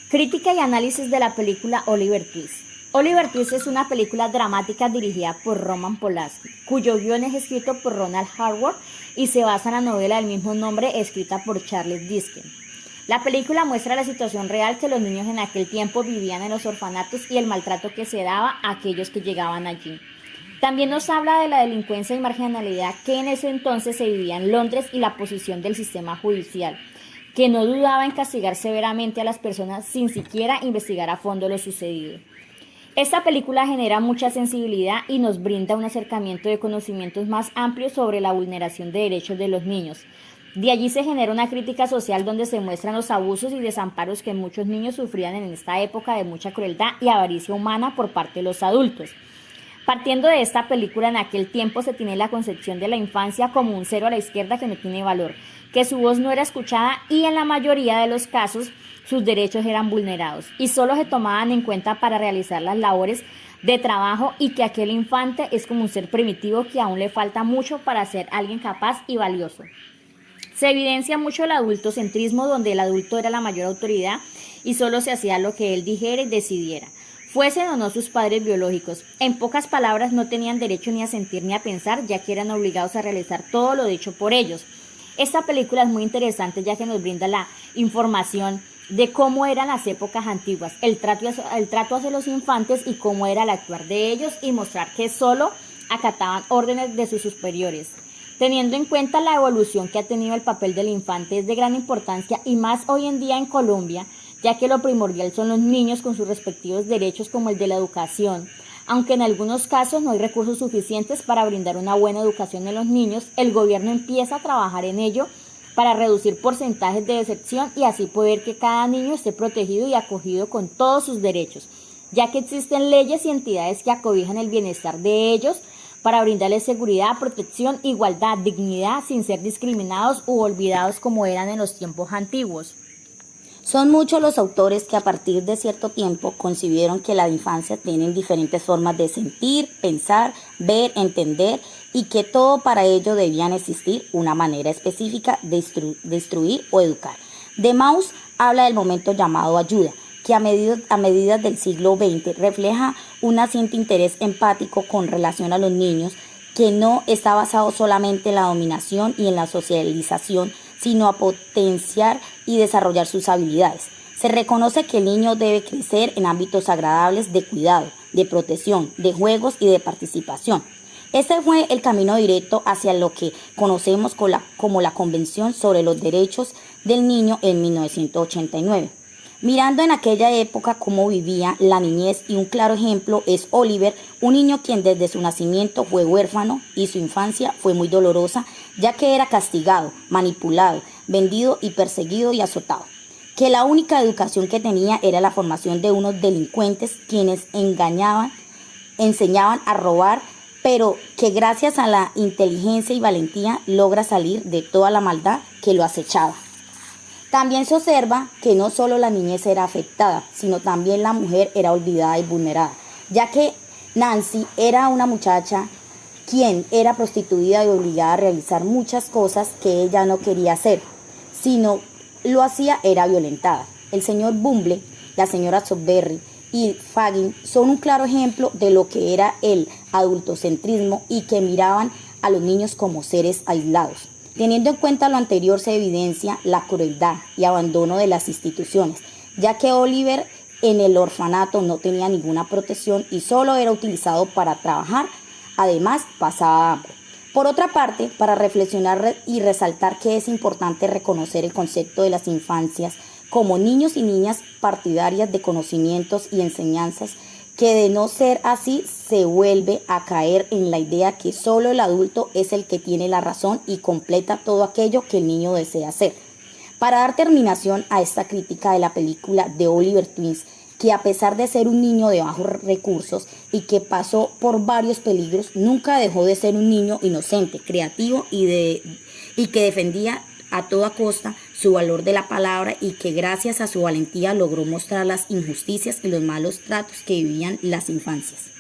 Crítica y análisis de la película Oliver Twist. Oliver Twist es una película dramática dirigida por Roman Polanski, cuyo guion es escrito por Ronald Howard y se basa en la novela del mismo nombre escrita por Charles Dickens. La película muestra la situación real que los niños en aquel tiempo vivían en los orfanatos y el maltrato que se daba a aquellos que llegaban allí. También nos habla de la delincuencia y marginalidad que en ese entonces se vivía en Londres y la posición del sistema judicial, que no dudaba en castigar severamente a las personas sin siquiera investigar a fondo lo sucedido. Esta película genera mucha sensibilidad y nos brinda un acercamiento de conocimientos más amplios sobre la vulneración de derechos de los niños. De allí se genera una crítica social donde se muestran los abusos y desamparos que muchos niños sufrían en esta época de mucha crueldad y avaricia humana por parte de los adultos. Partiendo de esta película, en aquel tiempo se tiene la concepción de la infancia como un cero a la izquierda que no tiene valor, que su voz no era escuchada y en la mayoría de los casos sus derechos eran vulnerados y solo se tomaban en cuenta para realizar las labores de trabajo y que aquel infante es como un ser primitivo que aún le falta mucho para ser alguien capaz y valioso. Se evidencia mucho el adultocentrismo donde el adulto era la mayor autoridad y solo se hacía lo que él dijera y decidiera, fuesen o no sus padres biológicos. En pocas palabras, no tenían derecho ni a sentir ni a pensar, ya que eran obligados a realizar todo lo dicho por ellos. Esta película es muy interesante ya que nos brinda la información de cómo eran las épocas antiguas, el trato hacia los infantes y cómo era el actuar de ellos y mostrar que solo acataban órdenes de sus superiores. Teniendo en cuenta la evolución que ha tenido el papel del infante es de gran importancia y más hoy en día en Colombia, ya que lo primordial son los niños con sus respectivos derechos como el de la educación. Aunque en algunos casos no hay recursos suficientes para brindar una buena educación a los niños, el gobierno empieza a trabajar en ello para reducir porcentajes de deserción y así poder que cada niño esté protegido y acogido con todos sus derechos, ya que existen leyes y entidades que acobijan el bienestar de ellos para brindarles seguridad, protección, igualdad, dignidad, sin ser discriminados u olvidados como eran en los tiempos antiguos. Son muchos los autores que a partir de cierto tiempo concibieron que la infancia tiene diferentes formas de sentir, pensar, ver, entender y que todo para ello debían existir una manera específica de instruir o educar. De Mauss habla del momento llamado ayuda, que a medida del siglo XX refleja un naciente interés empático con relación a los niños que no está basado solamente en la dominación y en la socialización, sino a potenciar y desarrollar sus habilidades. Se reconoce que el niño debe crecer en ámbitos agradables de cuidado, de protección, de juegos y de participación. Este fue el camino directo hacia lo que conocemos como la Convención sobre los Derechos del Niño en 1989. Mirando en aquella época cómo vivía la niñez y un claro ejemplo es Oliver, un niño quien desde su nacimiento fue huérfano y su infancia fue muy dolorosa ya que era castigado, manipulado, vendido y perseguido y azotado. Que la única educación que tenía era la formación de unos delincuentes quienes enseñaban a robar, pero que gracias a la inteligencia y valentía logra salir de toda la maldad que lo acechaba. También se observa que no solo la niñez era afectada, sino también la mujer era olvidada y vulnerada, ya que Nancy era una muchacha quien era prostituida y obligada a realizar muchas cosas que ella no quería hacer, sino lo hacía era violentada. El señor Bumble, la señora Soberry y Fagin son un claro ejemplo de lo que era el adultocentrismo y que miraban a los niños como seres aislados. Teniendo en cuenta lo anterior se evidencia la crueldad y abandono de las instituciones, ya que Oliver en el orfanato no tenía ninguna protección y solo era utilizado para trabajar, además pasaba hambre. Por otra parte, para reflexionar y resaltar que es importante reconocer el concepto de las infancias como niños y niñas partidarias de conocimientos y enseñanzas, que de no ser así se vuelve a caer en la idea que solo el adulto es el que tiene la razón y completa todo aquello que el niño desea hacer. Para dar terminación a esta crítica de la película de Oliver Twist, que a pesar de ser un niño de bajos recursos y que pasó por varios peligros, nunca dejó de ser un niño inocente, creativo y que defendía a toda costa su valor de la palabra y que gracias a su valentía logró mostrar las injusticias y los malos tratos que vivían las infancias.